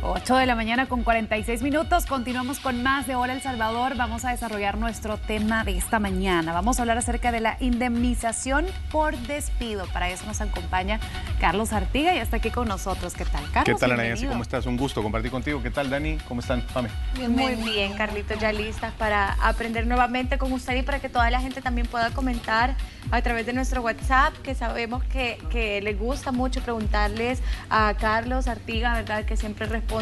8 de la mañana con 46 minutos. Continuamos con más de Hora El Salvador. Vamos a desarrollar nuestro tema de esta mañana. Vamos a hablar acerca de la indemnización por despido. Para eso nos acompaña Carlos Artiga y está aquí con nosotros. ¿Qué tal, Carlos? ¿Qué tal, Ana Yancy? ¿Cómo estás? Un gusto compartir contigo. ¿Qué tal, Dani? ¿Cómo están? Pame. Muy bien, Carlitos, ya listas para aprender nuevamente con usted y para que toda la gente también pueda comentar a través de nuestro WhatsApp, que sabemos que les gusta mucho preguntarles a Carlos Artiga, ¿verdad? Que siempre responde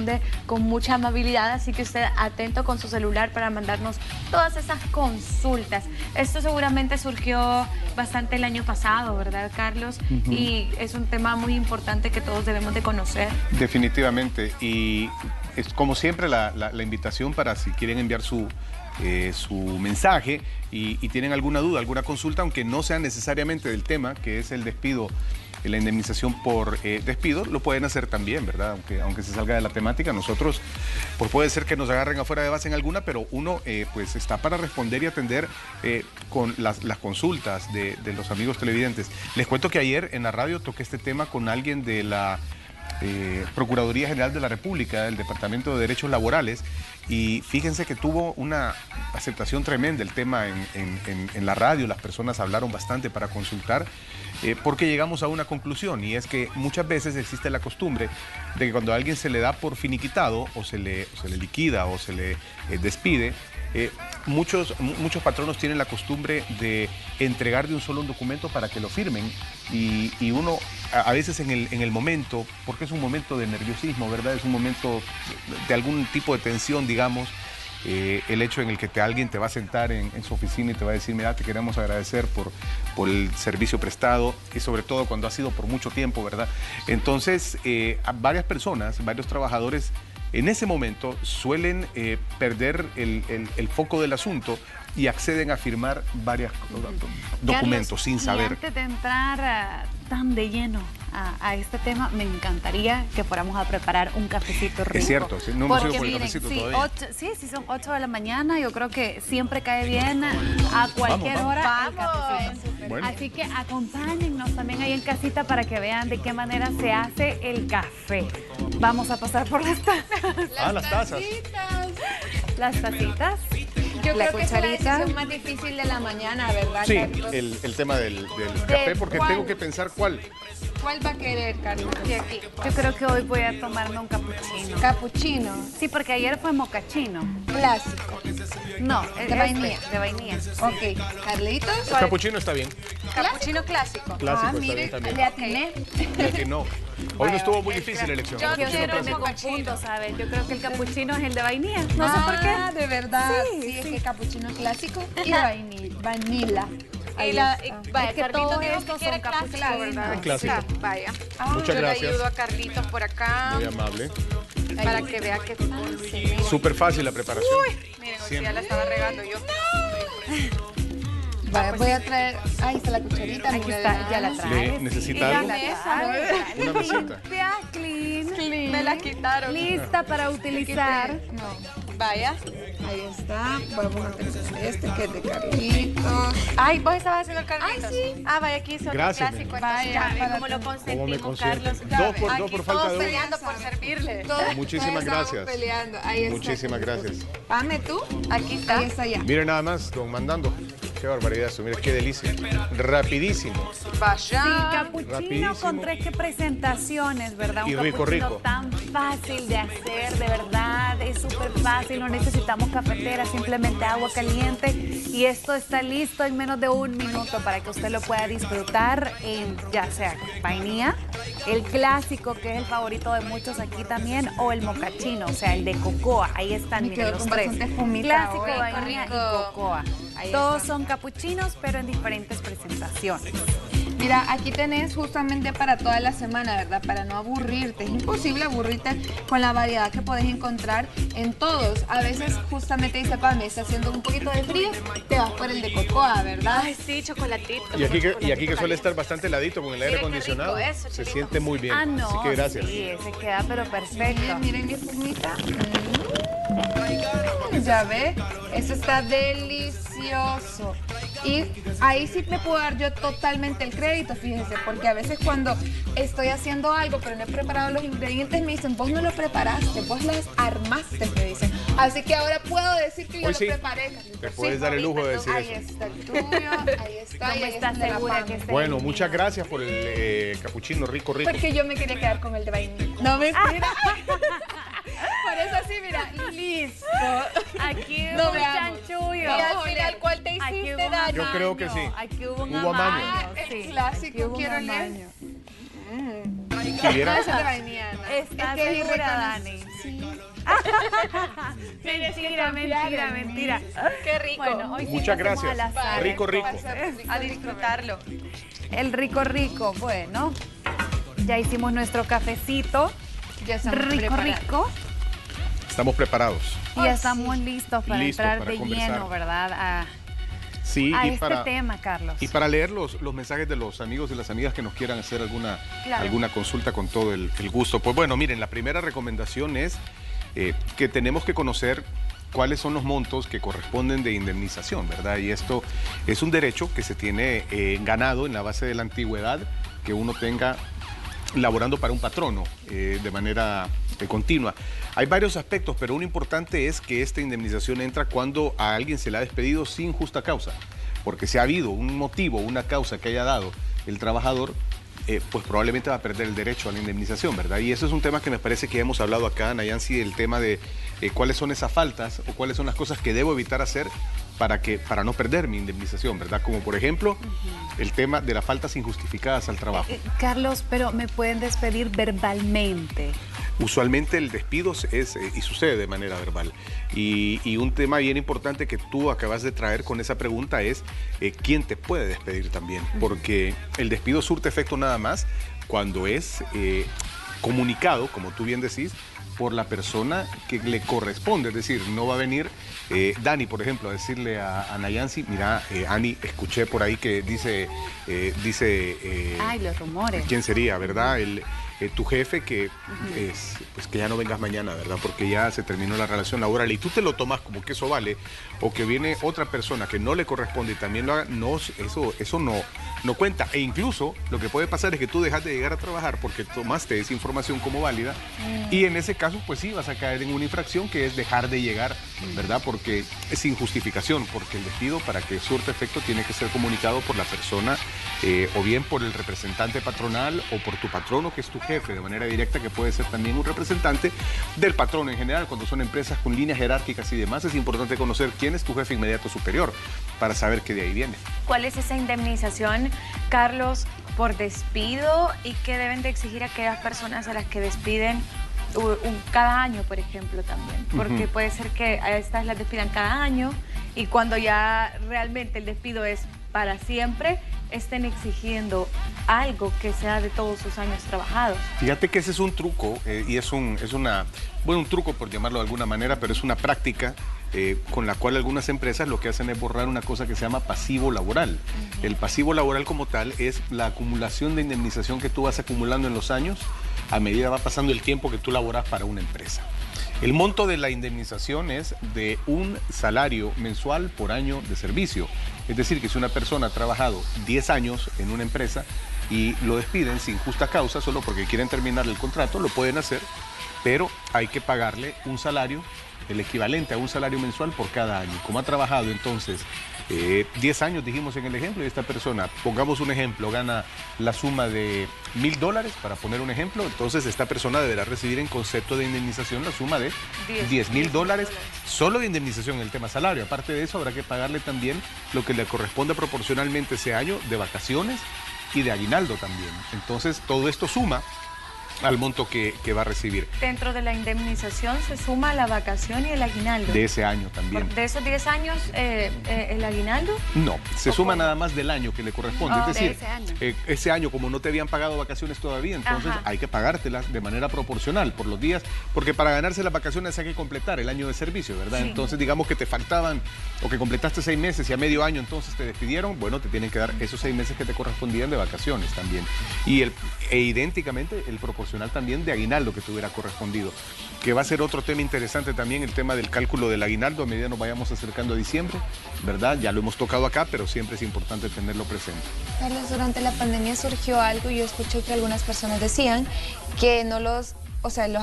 con mucha amabilidad, así que usted atento con su celular para mandarnos todas esas consultas. Esto seguramente surgió bastante el año pasado, ¿verdad, Carlos? Y es un tema muy importante que todos debemos de conocer. Definitivamente, y es como siempre la invitación para si quieren enviar su mensaje y tienen alguna duda, alguna consulta, aunque no sea necesariamente del tema, que es el despido, la indemnización por despido, lo pueden hacer también, ¿verdad? Aunque se salga de la temática, nosotros, pues puede ser que nos agarren afuera de base en alguna, pero uno pues está para responder y atender con las consultas de los amigos televidentes. Les cuento que ayer en la radio toqué este tema con alguien de la Procuraduría General de la República, del Departamento de Derechos Laborales, y fíjense que tuvo una aceptación tremenda el tema en la radio. Las personas hablaron bastante para consultar porque llegamos a una conclusión, y es que muchas veces existe la costumbre de que cuando a alguien se le da por finiquitado o se le liquida o se le despide, muchos patronos tienen la costumbre de entregar de un solo un documento para que lo firmen, y uno a veces en el momento, porque es un momento de nerviosismo, ¿verdad? Es un momento de algún tipo de tensión, digamos, el hecho en el que alguien te va a sentar en su oficina y te va a decir, mira, te queremos agradecer por el servicio prestado, y sobre todo cuando ha sido por mucho tiempo, ¿verdad? Entonces, varias personas, varios trabajadores, en ese momento suelen perder el foco del asunto y acceden a firmar varios documentos, Carlos, sin saber. Y antes de entrar tan de lleno a este tema, me encantaría que fuéramos a preparar un cafecito rico. Es cierto, no hemos ido por el cafecito sí, todavía. Sí, son 8 de la mañana, yo creo que siempre cae bien a cualquier hora el cafecito. Bueno. Así que acompáñennos también ahí en casita para que vean de qué manera se hace el café. Vamos a pasar por las tazas. Las tazas. Las tacitas. Yo la creo que cucharita. es la decisión más difícil de la mañana, ¿verdad, Sí, Carlos? el tema del café, porque tengo que pensar cuál. ¿Cuál va a querer, Carlos? Yo creo que hoy voy a tomarme un capuchino. Capuchino. Sí, porque ayer fue mocachino. Clásico. No, de vainilla. De vainilla. Ok, Carlitos. El capuchino está bien. Capuchino clásico. Clásico, está mire, bien también. le atiné. Que no. Hoy no estuvo muy difícil la elección. Yo Yo me confundo, ¿sabes? Yo creo que el capuchino es el de vainilla. No sé por qué. De verdad. Sí, Es que capuchino clásico y vanilla. Vaya, Es que Carlitos todos dijo estos que son son capuchinos, clásicos, ¿verdad? Un clásico. Vaya. Muchas Yo gracias. le ayudo a Carlitos por acá Muy amable. para que vea que fácil. Súper fácil la preparación. Miren, hoy Siempre. ya la estaba regando yo. Voy a traer. Ahí está la cucharita. Aquí está, ya la traes. ¿Necesita Y algo? la traes. Una mesita. Limpia, clean. Me la quitaron. Lista para utilizar. No, Vaya. ahí está. Vamos a tener este que es de Carlitos. Ay, vos estabas haciendo el Carlitos. Ay, sí. Ah, vaya, aquí hizo otro Gracias, clásico. Vaya, Ya ve para cómo lo tu- ¿Cómo me consentimos, consienten? Carlos. Dos Aquí por falta todos de uno. peleando por servirle. Muchísimas Todos estamos gracias. Peleando. Ahí está. Muchísimas gracias. Pame tú. Aquí está. Ahí está ya. Miren nada más, don Mandando. Qué barbaridad eso, mira qué delicia. Rapidísimo. Vaya. Sí, capuchino Rapidísimo. con 3 presentaciones, ¿verdad? Y Un rico, capuchino rico. tan fácil de hacer, de verdad, es súper fácil, no necesitamos cafetera, simplemente agua caliente y esto está listo en menos de 1 minuto para que usted lo pueda disfrutar en ya sea vainilla, el clásico que es el favorito de muchos aquí también, o el mocachino, o sea, el de cocoa. Ahí están, Me miren quedo los con 3. bastante espumita Clásico, hoy. vainilla Rico. y cocoa. Ahí Todos está. son capuchinos, pero en diferentes presentaciones. Mira, aquí tenés justamente para toda la semana, ¿verdad? Para no aburrirte. Es imposible aburrirte con la variedad que podés encontrar en todos. A veces justamente dice, Pame, está haciendo un poquito de frío, te vas por el de cocoa, ¿verdad? Ay, sí, chocolatito. Y aquí que suele caliente. estar bastante heladito con el aire Mira qué acondicionado, rico eso, se Chelito. siente muy bien. Ah, no, Así que gracias. sí, ese queda pero perfecto. Miren mi espumita. Ya ve, eso está delicioso. Y ahí sí te puedo dar yo totalmente el crédito. crédito, fíjense, porque a veces cuando estoy haciendo algo pero no he preparado los ingredientes, me dicen, vos no lo preparaste, vos las armaste, me dicen. Así que ahora puedo decir que yo Hoy lo sí. preparé, Carlitos. Te puedes dar el lujo de decir Ahí eso. está el tuyo, ahí está. ¿Cómo Y ahí estás está el de la segura Pam. que está Bueno, el muchas mío? gracias por el capuchino rico. Porque yo me quería quedar con el de vainilla. No me Por eso sí, mira, listo. Aquí No hubo un veamos. chanchullo. Y al final, ¿cuál te Aquí hiciste, hubo un Dani? Yo creo que amaño, sí. Aquí hubo un Hubo amaño. amaño. El sí, clásico, aquí hubo un quiero leer. amaño. Tuviera- Ese es de vainilla. Ana. ¿Estás Es que es segura, irreconocible. Dani? Sí. Mentira, mentira, mentira. Qué rico. Bueno, hoy sí Muchas pasemos gracias. al azar, Rico, rico. entonces. A disfrutarlo. El rico, rico. Bueno, ya hicimos nuestro cafecito. Ya estamos Rico, preparados. rico. Estamos preparados. Y ya estamos listos para Listos entrar para de conversar. lleno, ¿verdad? Sí, A y este para, tema, Carlos. y para leer los mensajes de los amigos y las amigas que nos quieran hacer Claro. alguna consulta con todo el gusto. Pues bueno, miren, la primera recomendación es que tenemos que conocer cuáles son los montos que corresponden de indemnización, ¿verdad? Y esto es un derecho que se tiene ganado en la base de la antigüedad, que uno tenga laborando para un patrono de manera continua. Hay varios aspectos, pero uno importante es que esta indemnización entra cuando a alguien se le ha despedido sin justa causa, porque si ha habido un motivo, una causa que haya dado el trabajador, pues probablemente va a perder el derecho a la indemnización, ¿verdad? Y eso es un tema que me parece que hemos hablado acá, Nayansi, el tema de cuáles son esas faltas o cuáles son las cosas que debo evitar hacer para no perder mi indemnización, ¿verdad? Como por ejemplo, el tema de las faltas injustificadas al trabajo. Carlos, pero me pueden despedir verbalmente. Usualmente el despido es y sucede de manera verbal. Y un tema bien importante que tú acabas de traer con esa pregunta es quién te puede despedir también. Porque el despido surte efecto nada más cuando es comunicado, como tú bien decís, por la persona que le corresponde. Es decir, no va a venir Dani, por ejemplo, a decirle a Nayansi, mira, Ani, escuché por ahí que dice Ay, los rumores. ¿quién sería, verdad? Tu jefe que pues que ya no vengas mañana, ¿verdad? Porque ya se terminó la relación laboral y tú te lo tomas como que eso vale, o que viene otra persona que no le corresponde y también lo haga, no, eso no cuenta. E incluso lo que puede pasar es que tú dejas de llegar a trabajar porque tomaste esa información como válida y en ese caso pues sí vas a caer en una infracción que es dejar de llegar, ¿verdad? Porque es sin justificación, porque el despido para que surta efecto tiene que ser comunicado por la persona o bien por el representante patronal o por tu patrono que es tu jefe de manera directa, que puede ser también un representante del patrono en general. Cuando son empresas con líneas jerárquicas y demás, es importante conocer quién es tu jefe inmediato superior para saber que de ahí viene. ¿Cuál es esa indemnización, Carlos, por despido y qué deben de exigir aquellas personas a las que despiden cada año, por ejemplo, también? Porque puede ser que a estas las despidan cada año y cuando ya realmente el despido es para siempre, estén exigiendo algo que sea de todos sus años trabajados. Fíjate que ese es un truco y un truco por llamarlo de alguna manera, pero es una práctica con la cual algunas empresas lo que hacen es borrar una cosa que se llama pasivo laboral. El pasivo laboral como tal es la acumulación de indemnización que tú vas acumulando en los años a medida va pasando el tiempo que tú laboras para una empresa. El monto de la indemnización es de un salario mensual por año de servicio. Es decir, que si una persona ha trabajado 10 años en una empresa y lo despiden sin justa causa, solo porque quieren terminar el contrato, lo pueden hacer, pero hay que pagarle un salario, el equivalente a un salario mensual por cada año. Como ha trabajado entonces 10 años, dijimos en el ejemplo, y esta persona, pongamos un ejemplo, gana la suma de $1,000, para poner un ejemplo, entonces esta persona deberá recibir en concepto de indemnización la suma de $10,000, solo de indemnización en el tema salario. Aparte de eso, habrá que pagarle también lo que le corresponde proporcionalmente ese año de vacaciones y de aguinaldo también. Entonces, todo esto suma al monto que va a recibir. Dentro de la indemnización se suma la vacación y el aguinaldo. De ese año también. ¿De esos 10 años el aguinaldo? No, se suma nada más del año que le corresponde. Es decir, ese año. Como no te habían pagado vacaciones todavía, entonces hay que pagártelas de manera proporcional por los días, porque para ganarse las vacaciones hay que completar el año de servicio, ¿verdad? Sí. Entonces, digamos que te faltaban o que completaste 6 meses y a medio año entonces te despidieron, bueno, te tienen que dar esos 6 meses que te correspondían de vacaciones también. Y idénticamente el proporcional proporcional también de aguinaldo que te hubiera correspondido, que va a ser otro tema interesante también, el tema del cálculo del aguinaldo a medida nos vayamos acercando a diciembre, ¿verdad? Ya lo hemos tocado acá, pero siempre es importante tenerlo presente. Carlos, durante la pandemia surgió algo y yo escuché que algunas personas decían que no los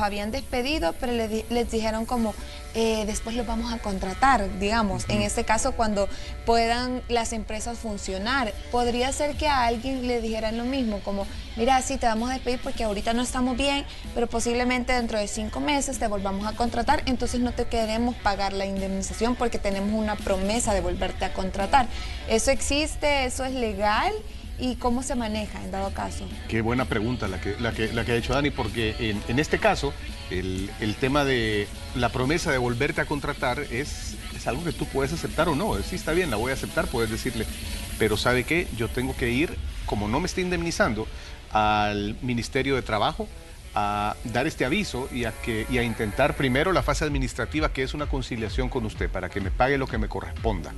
habían despedido, pero les dijeron como, después los vamos a contratar, digamos. En este caso, cuando puedan las empresas funcionar, podría ser que a alguien le dijeran lo mismo, como, mira, sí, te vamos a despedir porque ahorita no estamos bien, pero posiblemente dentro de 5 meses te volvamos a contratar, entonces no te queremos pagar la indemnización porque tenemos una promesa de volverte a contratar. ¿Eso existe? ¿Eso es legal? ¿Y cómo se maneja en dado caso? Qué buena pregunta la que ha hecho Dani, porque en este caso el tema de la promesa de volverte a contratar es algo que tú puedes aceptar o no. Sí, está bien, la voy a aceptar, puedes decirle, pero ¿sabe qué? Yo tengo que ir, como no me está indemnizando, al Ministerio de Trabajo a dar este aviso y a intentar primero la fase administrativa, que es una conciliación con usted, para que me pague lo que me corresponda.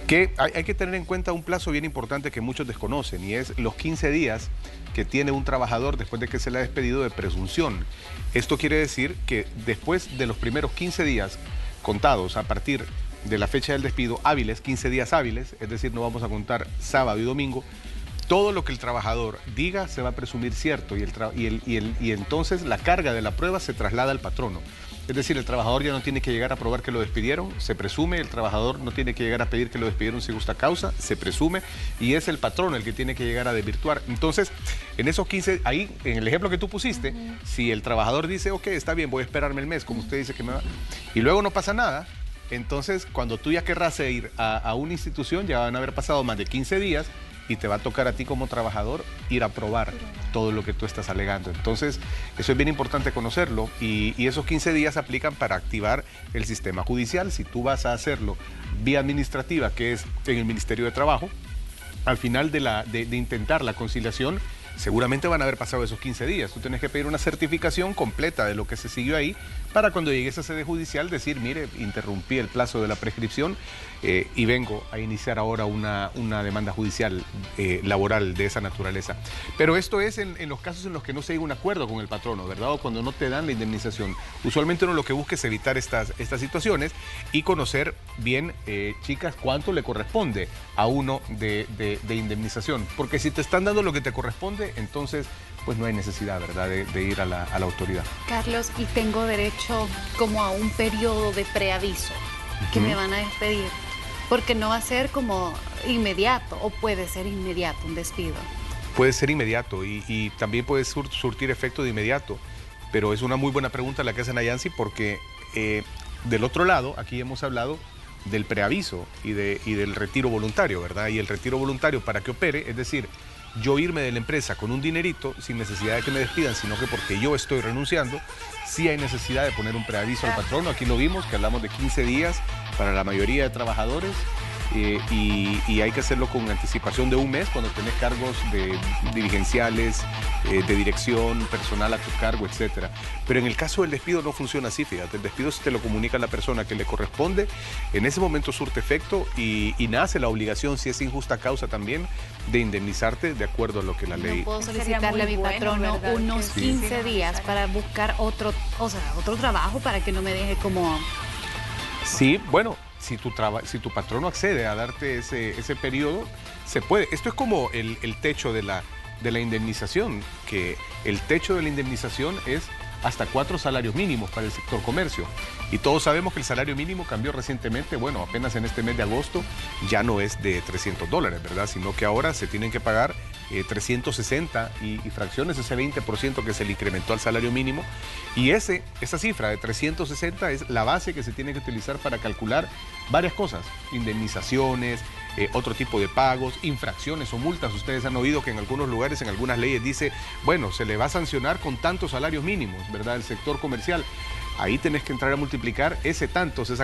Que hay que tener en cuenta un plazo bien importante que muchos desconocen, y es los 15 días que tiene un trabajador después de que se le ha despedido de presunción. Esto quiere decir que después de los primeros 15 días contados a partir de la fecha del despido, hábiles, 15 días hábiles, es decir, no vamos a contar sábado y domingo, todo lo que el trabajador diga se va a presumir cierto y entonces la carga de la prueba se traslada al patrono. Es decir, el trabajador ya no tiene que llegar a probar que lo despidieron, se presume, el trabajador no tiene que llegar a pedir que lo despidieron sin justa causa, se presume, y es el patrono el que tiene que llegar a desvirtuar. Entonces, en esos 15, ahí, en el ejemplo que tú pusiste, si el trabajador dice, ok, está bien, voy a esperarme el mes, como usted dice que me va, y luego no pasa nada, entonces, cuando tú ya querrás ir a una institución, ya van a haber pasado más de 15 días, y te va a tocar a ti como trabajador ir a probar todo lo que tú estás alegando. Entonces, eso es bien importante conocerlo, y esos 15 días aplican para activar el sistema judicial. Si tú vas a hacerlo vía administrativa, que es en el Ministerio de Trabajo, al final de intentar la conciliación, seguramente van a haber pasado esos 15 días. Tú tienes que pedir una certificación completa de lo que se siguió ahí para cuando llegues a sede judicial decir, mire, interrumpí el plazo de la prescripción y vengo a iniciar ahora una demanda judicial laboral de esa naturaleza. Pero esto es en los casos en los que no se llega a un acuerdo con el patrono, ¿verdad? O cuando no te dan la indemnización. Usualmente uno lo que busca es evitar estas situaciones y conocer bien, chicas, cuánto le corresponde a uno de indemnización. Porque si te están dando lo que te corresponde, entonces pues no hay necesidad, ¿verdad?, de ir a la autoridad. Carlos, y tengo derecho como a un periodo de preaviso que me van a despedir, porque no va a ser como inmediato, o puede ser inmediato un despido. Puede ser inmediato y también puede surtir efecto de inmediato, pero es una muy buena pregunta la que hacen a Yancy, porque del otro lado, aquí hemos hablado del preaviso y del retiro voluntario, ¿verdad? Y el retiro voluntario, para que opere, es decir, yo irme de la empresa con un dinerito sin necesidad de que me despidan, sino que porque yo estoy renunciando, sí hay necesidad de poner un preaviso al patrono. Aquí lo vimos, que hablamos de 15 días para la mayoría de trabajadores, y hay que hacerlo con anticipación de un mes cuando tenés cargos dirigenciales, de dirección, personal a tu cargo, etcétera. Pero en el caso del despido no funciona así, fíjate. El despido, si te lo comunica la persona que le corresponde, en ese momento surte efecto y nace la obligación, si es injusta causa también, de indemnizarte de acuerdo a lo que la ley... No puedo solicitarle a mi patrono unos 15 días para buscar otro trabajo para que no me deje como... Sí, bueno, si tu patrono accede a darte ese periodo, se puede. Esto es como el techo de la indemnización, que el techo de la indemnización es hasta 4 salarios mínimos para el sector comercio. Y todos sabemos que el salario mínimo cambió recientemente, bueno, apenas en este mes de agosto, ya no es de $300, ¿verdad? Sino que ahora se tienen que pagar 360 y fracciones, ese 20% que se le incrementó al salario mínimo. Y esa cifra de 360 es la base que se tiene que utilizar para calcular varias cosas: indemnizaciones, otro tipo de pagos, infracciones o multas. Ustedes han oído que en algunos lugares, en algunas leyes dice, bueno, se le va a sancionar con tantos salarios mínimos, ¿verdad?, el sector comercial. Ahí tenés que entrar a multiplicar esa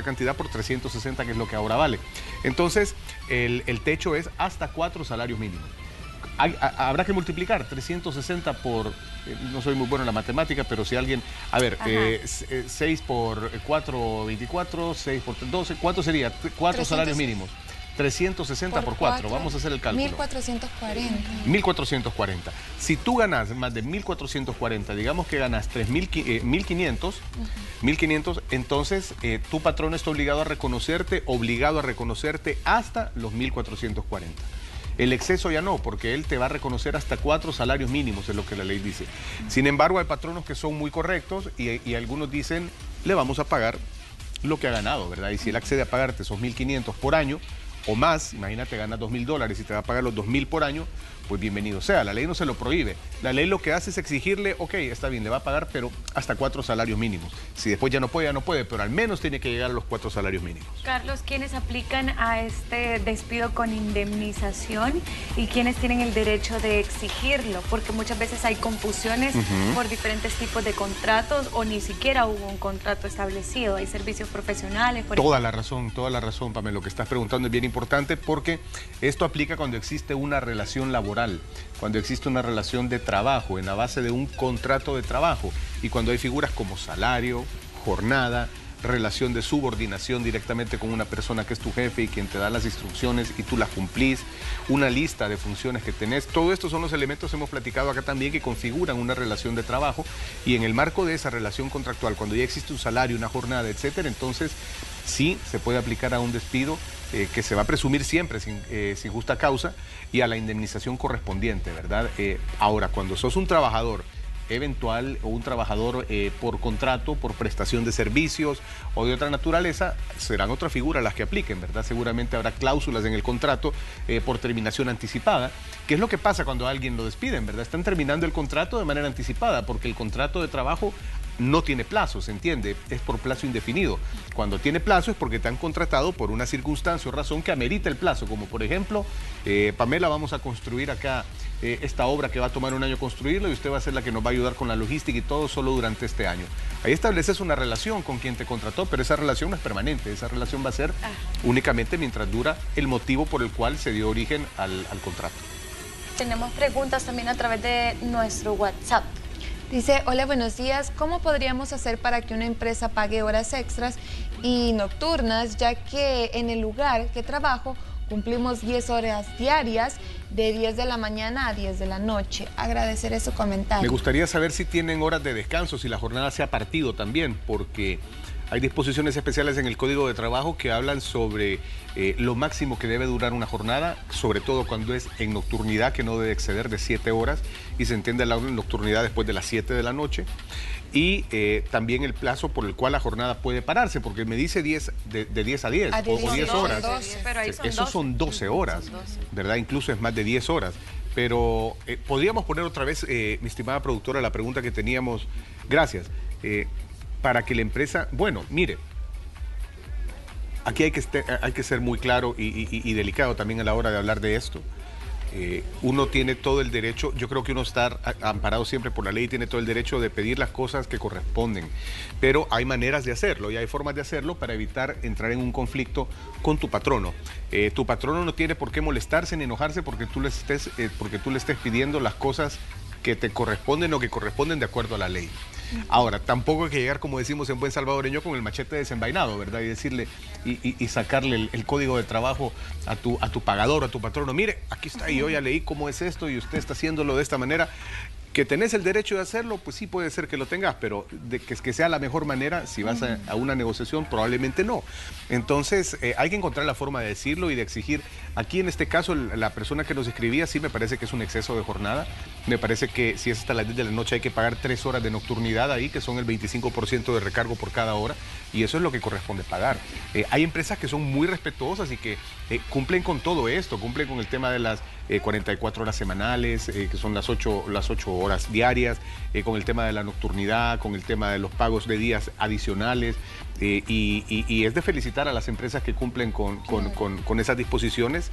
cantidad por 360, que es lo que ahora vale. Entonces, el techo es hasta 4 salarios mínimos. Habrá que multiplicar 360 por, no soy muy bueno en la matemática, pero si alguien, 6 por 4, 24, 6 por 12, ¿cuánto sería? 4 salarios mínimos. 360 por 4. Vamos a hacer el cálculo. 1440. 1440. Si tú ganas más de 1440, digamos que ganas 1500, 1500, entonces tu patrón está obligado a reconocerte hasta los 1440. El exceso ya no, porque él te va a reconocer hasta 4 salarios mínimos, es lo que la ley dice. Sin embargo, hay patronos que son muy correctos y algunos dicen, le vamos a pagar lo que ha ganado, ¿verdad? Y si él accede a pagarte esos 1500 por año o más, imagínate, ganas $2000 y te va a pagar los 2000 por año, pues bienvenido sea. La ley no se lo prohíbe. La ley lo que hace es exigirle, ok, está bien, le va a pagar, pero hasta 4 salarios mínimos. Si después ya no puede, pero al menos tiene que llegar a los 4 salarios mínimos. Carlos, ¿quiénes aplican a este despido con indemnización y quiénes tienen el derecho de exigirlo? Porque muchas veces hay confusiones por diferentes tipos de contratos o ni siquiera hubo un contrato establecido. Hay servicios profesionales. Toda la razón, Pamela. Lo que estás preguntando es bien importante porque esto aplica cuando existe una relación laboral, cuando existe una relación de trabajo en la base de un contrato de trabajo y cuando hay figuras como salario, jornada, relación de subordinación directamente con una persona que es tu jefe y quien te da las instrucciones y tú las cumplís, una lista de funciones que tenés. Todo esto son los elementos, hemos platicado acá también, que configuran una relación de trabajo y en el marco de esa relación contractual, cuando ya existe un salario, una jornada, etcétera, entonces sí se puede aplicar a un despido que se va a presumir siempre sin justa causa y a la indemnización correspondiente, ¿verdad? Ahora, cuando sos un trabajador eventual o un trabajador por contrato, por prestación de servicios o de otra naturaleza, serán otras figuras las que apliquen, ¿verdad? Seguramente habrá cláusulas en el contrato por terminación anticipada, que es lo que pasa cuando a alguien lo despiden, ¿verdad? Están terminando el contrato de manera anticipada porque el contrato de trabajo no tiene plazo, ¿se entiende? Es por plazo indefinido. Cuando tiene plazo es porque te han contratado por una circunstancia o razón que amerita el plazo, como por ejemplo, Pamela, vamos a construir acá esta obra que va a tomar un año construirlo y usted va a ser la que nos va a ayudar con la logística y todo solo durante este año. Ahí estableces una relación con quien te contrató, pero esa relación no es permanente, esa relación va a ser únicamente mientras dura el motivo por el cual se dio origen al contrato. Tenemos preguntas también a través de nuestro WhatsApp. Dice, hola, buenos días. ¿Cómo podríamos hacer para que una empresa pague horas extras y nocturnas, ya que en el lugar que trabajo cumplimos 10 horas diarias de 10 de la mañana a 10 de la noche? Agradeceré su comentario. Me gustaría saber si tienen horas de descanso, si la jornada se ha partido también, porque hay disposiciones especiales en el Código de Trabajo que hablan sobre lo máximo que debe durar una jornada, sobre todo cuando es en nocturnidad, que no debe exceder de 7 horas, y se entiende la nocturnidad después de las 7 de la noche, y también el plazo por el cual la jornada puede pararse, porque me dice 10, de 10 a 10, o 10 horas. 12, pero ahí son Esos son 12 horas, ¿verdad? Incluso es más de 10 horas. Pero podríamos poner otra vez, mi estimada productora, la pregunta que teníamos. Gracias. Para que la empresa, bueno, mire, aquí hay que ser muy claro y delicado también a la hora de hablar de esto. Uno tiene todo el derecho, yo creo que uno está amparado siempre por la ley, tiene todo el derecho de pedir las cosas que corresponden, pero hay maneras de hacerlo y hay formas de hacerlo para evitar entrar en un conflicto con tu patrono. Tu patrono no tiene por qué molestarse ni enojarse porque tú le estés pidiendo las cosas que te corresponden o que corresponden de acuerdo a la ley. Ahora, tampoco hay que llegar, como decimos en buen salvadoreño, con el machete desenvainado, ¿verdad? Y decirle y sacarle el código de trabajo a tu pagador, a tu patrono. Mire, aquí está, y yo ya leí cómo es esto y usted está haciéndolo de esta manera. Que tenés el derecho de hacerlo, pues sí puede ser que lo tengas, pero de que sea la mejor manera, si vas a una negociación, probablemente no. Entonces, hay que encontrar la forma de decirlo y de exigir. Aquí, en este caso, la persona que nos escribía, sí me parece que es un exceso de jornada. Me parece que si es hasta las 10 de la noche hay que pagar 3 horas de nocturnidad ahí, que son el 25% de recargo por cada hora, y eso es lo que corresponde pagar. Hay empresas que son muy respetuosas y que cumplen con todo esto, cumplen con el tema de las 44 horas semanales, que son las 8 horas diarias, con el tema de la nocturnidad, con el tema de los pagos de días adicionales, y es de felicitar a las empresas que cumplen con esas disposiciones.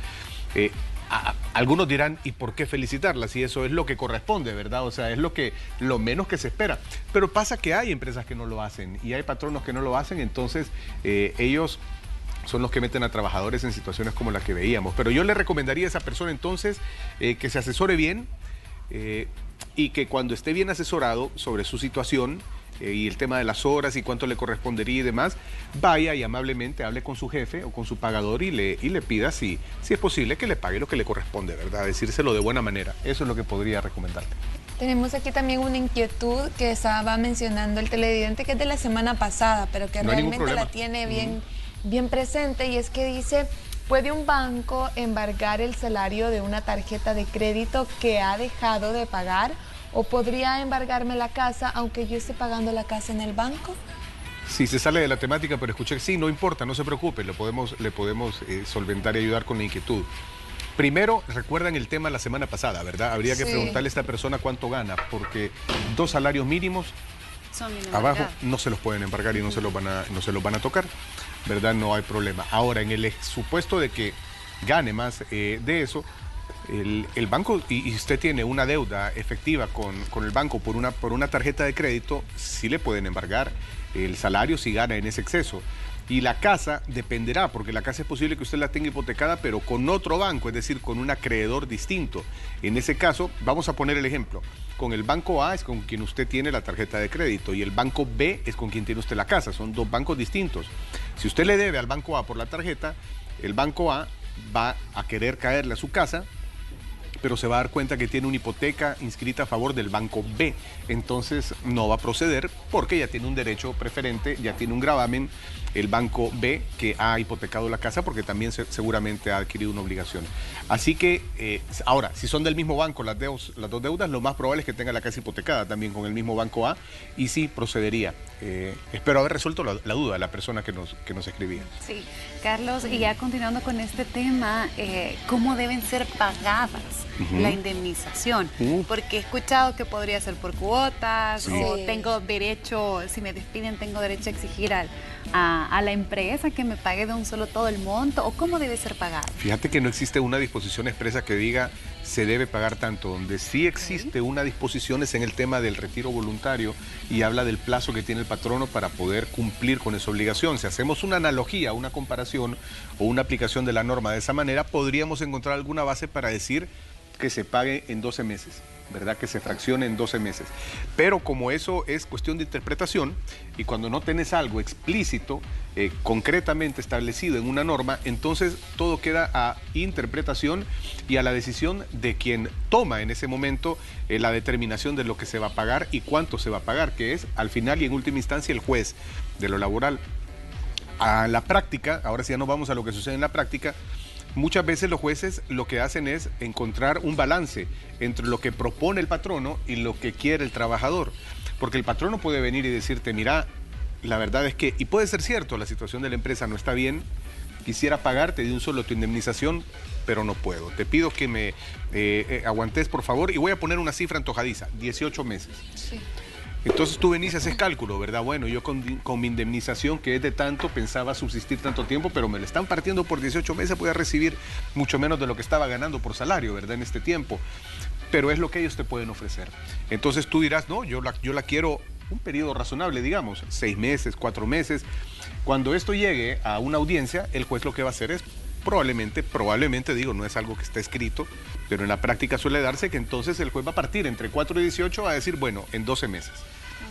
Algunos dirán, ¿y por qué felicitarlas? Y eso es lo que corresponde, ¿verdad? O sea, es lo menos que se espera. Pero pasa que hay empresas que no lo hacen y hay patronos que no lo hacen, entonces ellos son los que meten a trabajadores en situaciones como la que veíamos. Pero yo le recomendaría a esa persona entonces que se asesore bien y que cuando esté bien asesorado sobre su situación, y el tema de las horas y cuánto le correspondería y demás, vaya y amablemente hable con su jefe o con su pagador y le pida si es posible que le pague lo que le corresponde, ¿verdad? Decírselo de buena manera. Eso es lo que podría recomendarte. Tenemos aquí también una inquietud que estaba mencionando el televidente, que es de la semana pasada, pero que No hay ningún realmente la problema. tiene bien presente, y es que dice: ¿puede un banco embargar el salario de una tarjeta de crédito que ha dejado de pagar? ¿O podría embargarme la casa aunque yo esté pagando la casa en el banco? Si se sale de la temática, pero escuché que sí, no importa, no se preocupe, le podemos solventar y ayudar con la inquietud. Primero, recuerdan el tema la semana pasada, ¿verdad? Habría que preguntarle a esta persona cuánto gana, porque 2 salarios mínimos abajo no se los pueden embargar y no se los van a tocar, ¿verdad? No hay problema. Ahora, en el supuesto de que gane más de eso, el banco, y usted tiene una deuda efectiva con el banco por una tarjeta de crédito, sí le pueden embargar el salario si gana en ese exceso. Y la casa dependerá, porque la casa es posible que usted la tenga hipotecada, pero con otro banco, es decir, con un acreedor distinto. En ese caso, vamos a poner el ejemplo. Con el banco A es con quien usted tiene la tarjeta de crédito y el banco B es con quien tiene usted la casa. Son 2 bancos distintos. Si usted le debe al banco A por la tarjeta, el banco A va a querer caerle a su casa, pero se va a dar cuenta que tiene una hipoteca inscrita a favor del banco B. Entonces no va a proceder porque ya tiene un derecho preferente, ya tiene un gravamen el banco B que ha hipotecado la casa, porque también seguramente ha adquirido una obligación. Así que, ahora, si son del mismo banco las 2 deudas, lo más probable es que tenga la casa hipotecada también con el mismo banco A, y sí procedería. Espero haber resuelto la duda de la persona que nos escribía. Sí, Carlos, y ya continuando con este tema, ¿cómo deben ser pagadas la indemnización? Porque he escuchado que podría ser por cuotas, o tengo derecho, si me despiden, tengo derecho a exigir a la empresa que me pague de un solo todo el monto, o cómo debe ser pagado. Fíjate que no existe una disposición expresa que diga se debe pagar tanto. Donde sí existe una disposición es en el tema del retiro voluntario, y habla del plazo que tiene el patrono para poder cumplir con esa obligación. Si hacemos una analogía, una comparación o una aplicación de la norma de esa manera, podríamos encontrar alguna base para decir que se pague en 12 meses, ¿verdad? Que se fraccione en 12 meses. Pero como eso es cuestión de interpretación, y cuando no tenés algo explícito, concretamente establecido en una norma, entonces todo queda a interpretación y a la decisión de quien toma en ese momento la determinación de lo que se va a pagar y cuánto se va a pagar, que es al final y en última instancia el juez de lo laboral. A la práctica, ahora sí ya nos vamos a lo que sucede en la práctica. Muchas veces los jueces lo que hacen es encontrar un balance entre lo que propone el patrono y lo que quiere el trabajador. Porque el patrono puede venir y decirte, mira, la verdad es que, y puede ser cierto, la situación de la empresa no está bien, quisiera pagarte de un solo tu indemnización, pero no puedo. Te pido que me aguantes, por favor, y voy a poner una cifra antojadiza, 18 meses. Sí. Entonces tú venís y haces cálculo, ¿verdad? Bueno, yo con mi indemnización, que es de tanto, pensaba subsistir tanto tiempo, pero me lo están partiendo por 18 meses, voy a recibir mucho menos de lo que estaba ganando por salario, ¿verdad? En este tiempo. Pero es lo que ellos te pueden ofrecer. Entonces tú dirás, no, yo la quiero un periodo razonable, digamos, 6 meses, 4 meses. Cuando esto llegue a una audiencia, el juez lo que va a hacer es probablemente digo, no es algo que está escrito, pero en la práctica suele darse que entonces el juez va a partir entre 4 y 18 a decir, bueno, en 12 meses.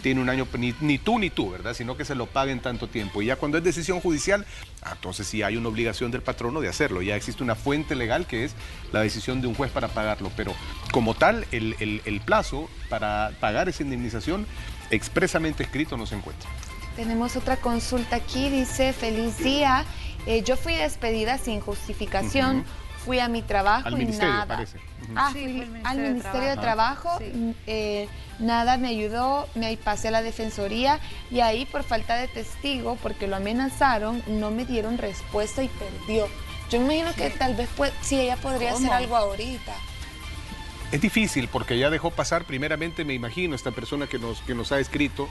Tiene un año, ni tú, ¿verdad? Sino que se lo paguen tanto tiempo. Y ya cuando es decisión judicial, entonces sí hay una obligación del patrono de hacerlo. Ya existe una fuente legal que es la decisión de un juez para pagarlo. Pero como tal, el plazo para pagar esa indemnización expresamente escrito no se encuentra. Tenemos otra consulta aquí, dice: feliz día, yo fui despedida sin justificación, fui a mi trabajo Al y ministerio, nada. parece. Fui al Ministerio de Trabajo, nada me ayudó, me pasé a la Defensoría, y ahí por falta de testigo, porque lo amenazaron, no me dieron respuesta y perdió. Yo me imagino que tal vez ella podría hacer algo ahorita. Es difícil porque ya dejó pasar, primeramente me imagino, esta persona que nos ha escrito,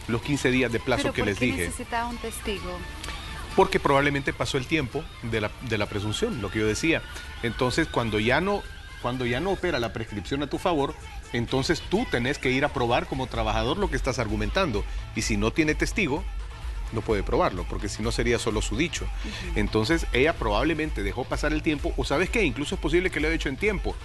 los 15 días de plazo que les dije. ¿Pero por qué necesitaba un testigo? Porque probablemente pasó el tiempo de la presunción, lo que yo decía. Entonces, cuando ya no opera la prescripción a tu favor, entonces tú tenés que ir a probar como trabajador lo que estás argumentando. Y si no tiene testigo, no puede probarlo, porque si no sería solo su dicho. Entonces, ella probablemente dejó pasar el tiempo, o ¿sabes qué? Incluso es posible que lo haya hecho en tiempo.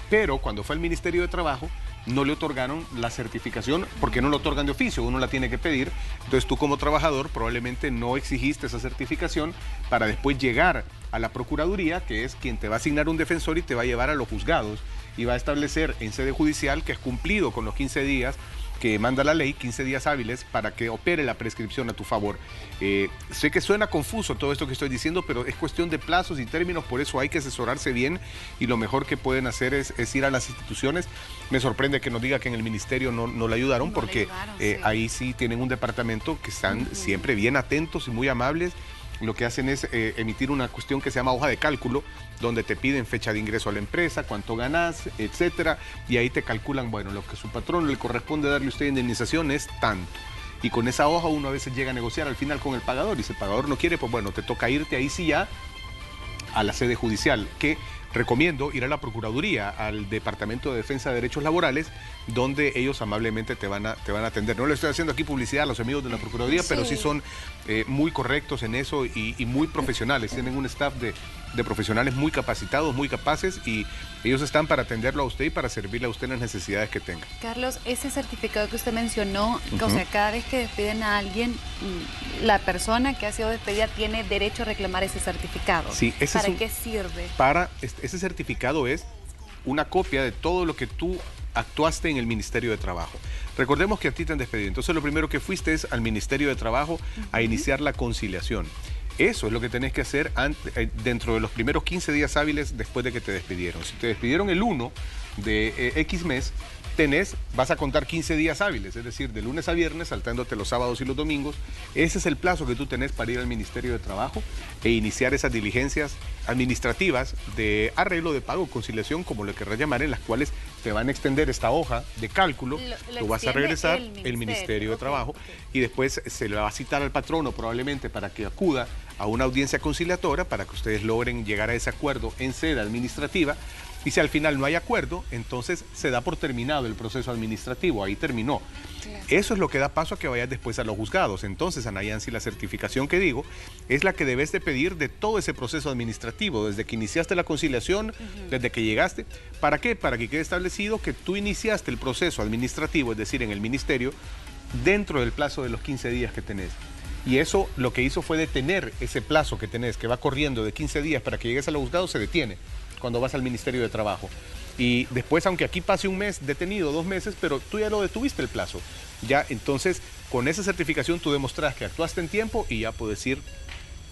Pero cuando fue al Ministerio de Trabajo, no le otorgaron la certificación porque no lo otorgan de oficio, uno la tiene que pedir. Entonces tú como trabajador probablemente no exigiste esa certificación para después llegar a la Procuraduría, que es quien te va a asignar un defensor y te va a llevar a los juzgados y va a establecer en sede judicial que has cumplido con los 15 días que manda la ley, 15 días hábiles, para que opere la prescripción a tu favor. Sé que suena confuso todo esto que estoy diciendo, pero es cuestión de plazos y términos, por eso hay que asesorarse bien y lo mejor que pueden hacer es ir a las instituciones. Me sorprende que nos diga que en el ministerio no le ayudaron, porque sí. ahí sí tienen un departamento que están siempre bien atentos y muy amables. Lo que hacen es emitir una cuestión que se llama hoja de cálculo, donde te piden fecha de ingreso a la empresa, cuánto ganás, etcétera, y ahí te calculan, bueno, lo que a su patrón le corresponde darle a usted indemnización es tanto. Y con esa hoja uno a veces llega a negociar al final con el pagador, y si el pagador no quiere, pues bueno, te toca irte ahí sí ya a la sede judicial, que recomiendo ir a la Procuraduría, al Departamento de Defensa de Derechos Laborales, donde ellos amablemente te van a atender. No le estoy haciendo aquí publicidad a los amigos de la Procuraduría, pero sí son muy correctos en eso y muy profesionales. Tienen un staff de profesionales muy capacitados, muy capaces, y ellos están para atenderlo a usted y para servirle a usted en las necesidades que tenga. Carlos, ese certificado que usted mencionó, o sea, cada vez que despiden a alguien, la persona que ha sido despedida tiene derecho a reclamar ese certificado. Sí, ¿Para qué sirve? Ese certificado es una copia de todo lo que tú actuaste en el Ministerio de Trabajo. Recordemos que a ti te han despedido, entonces lo primero que fuiste es al Ministerio de Trabajo a iniciar la conciliación. Eso es lo que tenés que hacer dentro de los primeros 15 días hábiles después de que te despidieron. Si te despidieron el 1 de X mes, vas a contar 15 días hábiles, es decir, de lunes a viernes, saltándote los sábados y los domingos. Ese es el plazo que tú tenés para ir al Ministerio de Trabajo e iniciar esas diligencias administrativas de arreglo de pago, conciliación, como lo querrás llamar, en las cuales te van a extender esta hoja de cálculo. Tú vas a regresar el Ministerio de Trabajo y después se le va a citar al patrono probablemente para que acuda a una audiencia conciliatoria para que ustedes logren llegar a ese acuerdo en sede administrativa. Y si al final no hay acuerdo, entonces se da por terminado el proceso administrativo, ahí terminó. Claro. Eso es lo que da paso a que vayas después a los juzgados. Entonces, Ana Yancy, la certificación que digo es la que debes de pedir de todo ese proceso administrativo, desde que iniciaste la conciliación, desde que llegaste. ¿Para qué? Para que quede establecido que tú iniciaste el proceso administrativo, es decir, en el ministerio, dentro del plazo de los 15 días que tenés. Y eso lo que hizo fue detener ese plazo que tenés, que va corriendo de 15 días para que llegues a los juzgados, se detiene cuando vas al Ministerio de Trabajo. Y después, aunque aquí pase un mes detenido, 2 meses, pero tú ya lo detuviste el plazo. Ya, entonces, con esa certificación tú demostras que actuaste en tiempo y ya puedes ir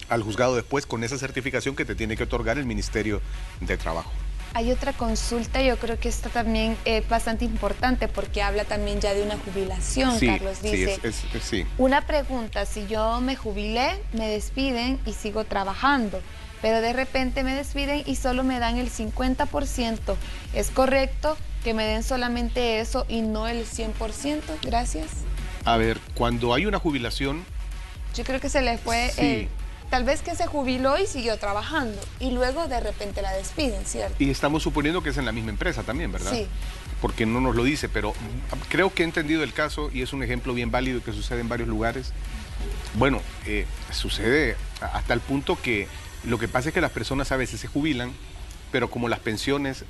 al juzgado después con esa certificación que te tiene que otorgar el Ministerio de Trabajo. Hay otra consulta, yo creo que esta también es bastante importante porque habla también ya de una jubilación, sí, Carlos dice. Sí. Una pregunta, si yo me jubilé, me despiden y sigo trabajando, pero de repente me despiden y solo me dan el 50%, ¿es correcto que me den solamente eso y no el 100%? Gracias. A ver, cuando hay una jubilación... Yo creo que se le fue... Sí. Tal vez que se jubiló y siguió trabajando y luego de repente la despiden, ¿cierto? Y estamos suponiendo que es en la misma empresa también, ¿verdad? Sí. Porque no nos lo dice, pero creo que he entendido el caso y es un ejemplo bien válido que sucede en varios lugares. Bueno, sucede hasta el punto que lo que pasa es que las personas a veces se jubilan, pero como las pensiones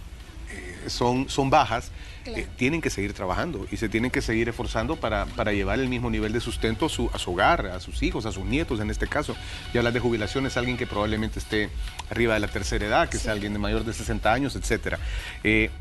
son bajas, claro, tienen que seguir trabajando y se tienen que seguir esforzando para llevar el mismo nivel de sustento a su hogar, a sus hijos, a sus nietos en este caso. Y hablar de jubilación es alguien que probablemente esté arriba de la tercera edad, que sea alguien de mayor de 60 años, etc.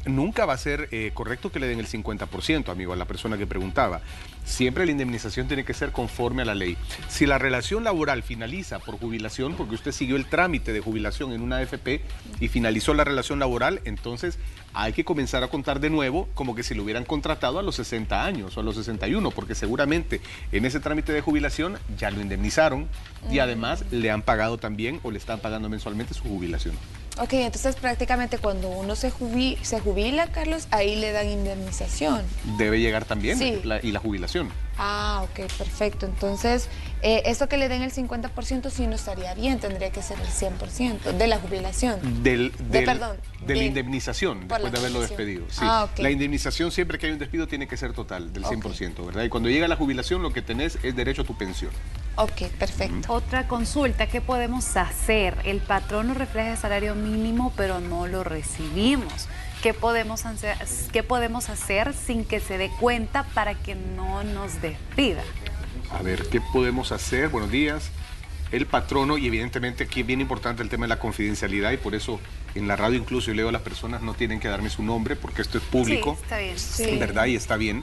Nunca va a ser correcto que le den el 50%, amigo, a la persona que preguntaba. Siempre la indemnización tiene que ser conforme a la ley. Si la relación laboral finaliza por jubilación, porque usted siguió el trámite de jubilación en una AFP y finalizó la relación laboral, entonces hay que comenzar a contar de nuevo como que si lo hubieran contratado a los 60 años o a los 61, porque seguramente en ese trámite de jubilación ya lo indemnizaron y además le han pagado también o le están pagando mensualmente su jubilación. Ok, entonces prácticamente cuando uno se jubila, Carlos, ahí le dan indemnización. Debe llegar también, sí, y la jubilación. Ah, ok, perfecto. Entonces, eso que le den el 50% sí no estaría bien, tendría que ser el 100% de la jubilación. De la indemnización, después de haberlo despedido. Sí. Ah, okay. La indemnización siempre que hay un despido tiene que ser total, del 100%, ¿verdad? Y cuando llega la jubilación lo que tenés es derecho a tu pensión. Ok, perfecto. Otra consulta, ¿qué podemos hacer? El patrón nos refleja el salario mínimo, pero no lo recibimos. ¿qué podemos hacer sin que se dé cuenta para que no nos despida? A ver, ¿qué podemos hacer? Buenos días. El patrono, y evidentemente aquí es bien importante el tema de la confidencialidad, y por eso en la radio incluso yo leo a las personas, no tienen que darme su nombre porque esto es público. Sí, está bien. Sí. ¿Verdad? Y está bien.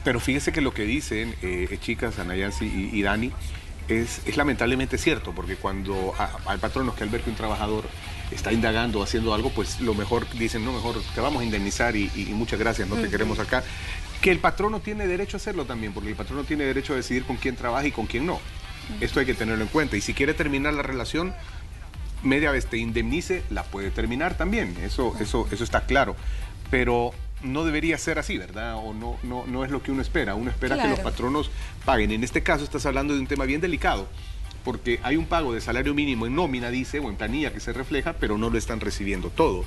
Pero fíjese que lo que dicen, chicas, Ana Yancy y Dani, es lamentablemente cierto, porque cuando hay patronos que al ver que un trabajador está indagando, haciendo algo, pues lo mejor dicen, no, mejor te vamos a indemnizar y muchas gracias, no te queremos acá. Que el patrono tiene derecho a hacerlo también, porque el patrono tiene derecho a decidir con quién trabaja y con quién no. Esto hay que tenerlo en cuenta. Y si quiere terminar la relación, media vez te indemnice, la puede terminar también. Eso está claro. Pero no debería ser así, ¿verdad? O no es lo que uno espera. Uno espera que los patronos paguen. En este caso estás hablando de un tema bien delicado, porque hay un pago de salario mínimo en nómina, dice, o en planilla que se refleja, pero no lo están recibiendo todo.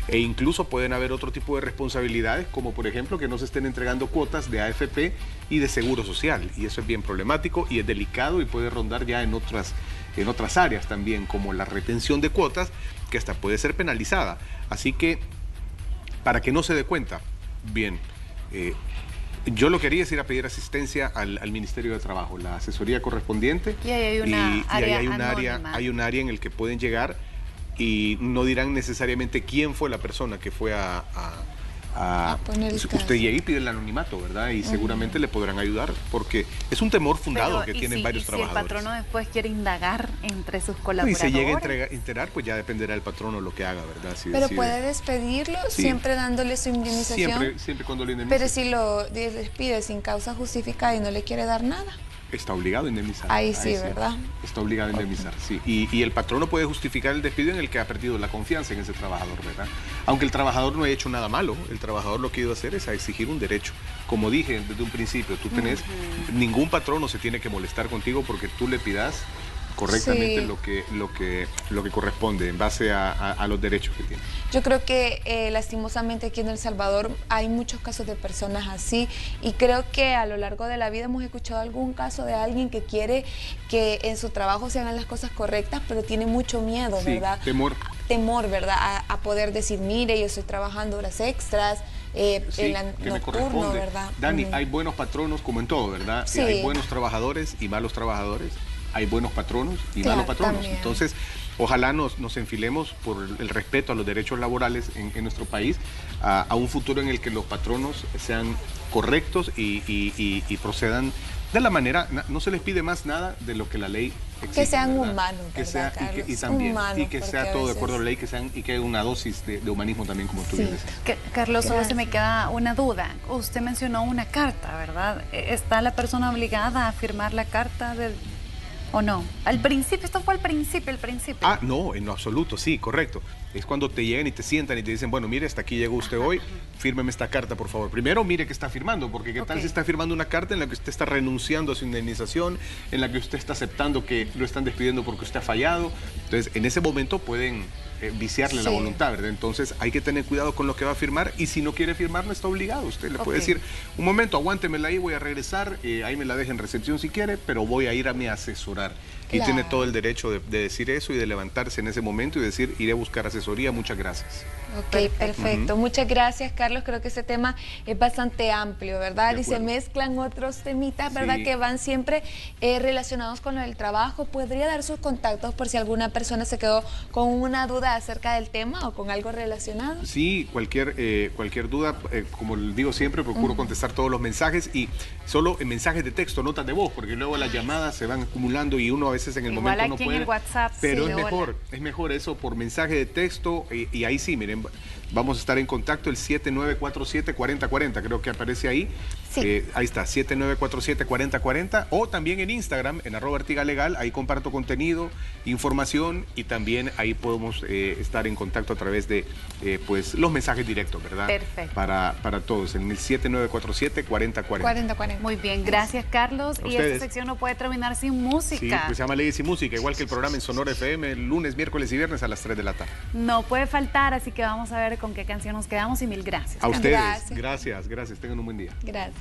E incluso pueden haber otro tipo de responsabilidades, como por ejemplo que no se estén entregando cuotas de AFP y de Seguro Social. Y eso es bien problemático y es delicado y puede rondar ya en otras áreas también, como la retención de cuotas, que hasta puede ser penalizada. Así que, para que no se dé cuenta, bien, yo lo que haría es ir a pedir asistencia al Ministerio de Trabajo, la asesoría correspondiente. Y ahí hay una área anónima. Hay un área en el que pueden llegar y no dirán necesariamente quién fue la persona que fue a poner el caso. Usted llega y pide el anonimato, ¿verdad? Y seguramente le podrán ayudar, porque es un temor fundado que tienen varios trabajadores. Si el patrono después quiere indagar entre sus Y colaboradores. se llega a enterar, pues ya dependerá del patrono lo que haga, ¿verdad? Si Pero decide. puede despedirlo siempre dándole su indemnización. Siempre cuando lo indemnice. Pero si lo despide sin causa justificada y no le quiere dar nada. Está obligado a indemnizar. Ahí sí, ¿verdad? Está obligado a indemnizar, sí. Y el patrono puede justificar el despido en el que ha perdido la confianza en ese trabajador, ¿verdad? Aunque el trabajador no haya hecho nada malo, el trabajador lo que ha ido a hacer es a exigir un derecho. Como dije desde un principio, tú tenés, ningún patrono se tiene que molestar contigo porque tú le pidas correctamente lo que corresponde en base a los derechos que tiene. Yo creo que lastimosamente aquí en El Salvador hay muchos casos de personas así y creo que a lo largo de la vida hemos escuchado algún caso de alguien que quiere que en su trabajo se hagan las cosas correctas, pero tiene mucho miedo, ¿verdad? Temor, ¿verdad? A poder decir, mire, yo estoy trabajando horas extras, en la nocturno, ¿verdad? Dani, hay buenos patronos como en todo, ¿verdad? Sí. Hay buenos trabajadores y malos trabajadores. Hay buenos patronos y malos patronos. También. Entonces, ojalá nos enfilemos por el respeto a los derechos laborales en nuestro país a un futuro en el que los patronos sean correctos y procedan de la manera, no se les pide más nada de lo que la ley exige. Que sean ¿verdad? humanos, que ¿verdad, sea, Carlos? y también, Humanos, y que sea porque a todo de veces- acuerdo a la ley, y que haya una dosis de humanismo también, como tú bien decías. Carlos, solo se Gracias. me queda una duda. Usted mencionó una carta, ¿verdad? ¿Está la persona obligada a firmar la carta o no? Al principio, esto fue al principio. Ah, no, en lo absoluto, sí, correcto. Es cuando te llegan y te sientan y te dicen, bueno, mire, hasta aquí llegó usted hoy, fírmeme esta carta, por favor. Primero, mire que está firmando, porque qué tal si está firmando una carta en la que usted está renunciando a su indemnización, en la que usted está aceptando que lo están despidiendo porque usted ha fallado. Entonces, en ese momento pueden viciarle la voluntad, ¿verdad? Entonces, hay que tener cuidado con lo que va a firmar y si no quiere firmar, no está obligado. Usted le puede decir, un momento, aguántemela ahí, voy a regresar, ahí me la deja en recepción si quiere, pero voy a ir a mi asesorar. Y Claro. tiene todo el derecho de decir eso y de levantarse en ese momento y decir, iré a buscar asesoría, muchas gracias. Ok, perfecto. Muchas gracias, Carlos. Creo que ese tema es bastante amplio, ¿verdad? De Y se acuerdo. mezclan otros temitas, ¿verdad? Sí. Que van siempre relacionados con lo del trabajo. ¿Podría dar sus contactos por si alguna persona se quedó con una duda acerca del tema o con algo relacionado? Sí, cualquier duda, como les digo siempre, procuro contestar todos los mensajes y solo en mensajes de texto, notas de voz, porque luego las llamadas se van acumulando y uno a veces en el Igual momento no aquí en puede. el WhatsApp, pero sí, es mejor eso por mensaje de texto y ahí sí, miren, vamos a estar en contacto el 7947-4040, creo que aparece ahí. Sí. Ahí está, 7947-4040 o también en Instagram, en @artigalegal, ahí comparto contenido, información y también ahí podemos estar en contacto a través de pues los mensajes directos, ¿verdad? Perfecto. Para todos, en el 7947-4040. 40-40. Muy bien, gracias, Carlos. A Y esta ustedes. sección no puede terminar sin Sí, música. pues se llama Leyes y Música, igual que el programa en Sonora FM, lunes, miércoles y viernes a las 3 de la tarde. No puede faltar, así que vamos a ver con qué canción nos quedamos y mil gracias. A ustedes, Gracias. gracias, tengan un buen día. Gracias.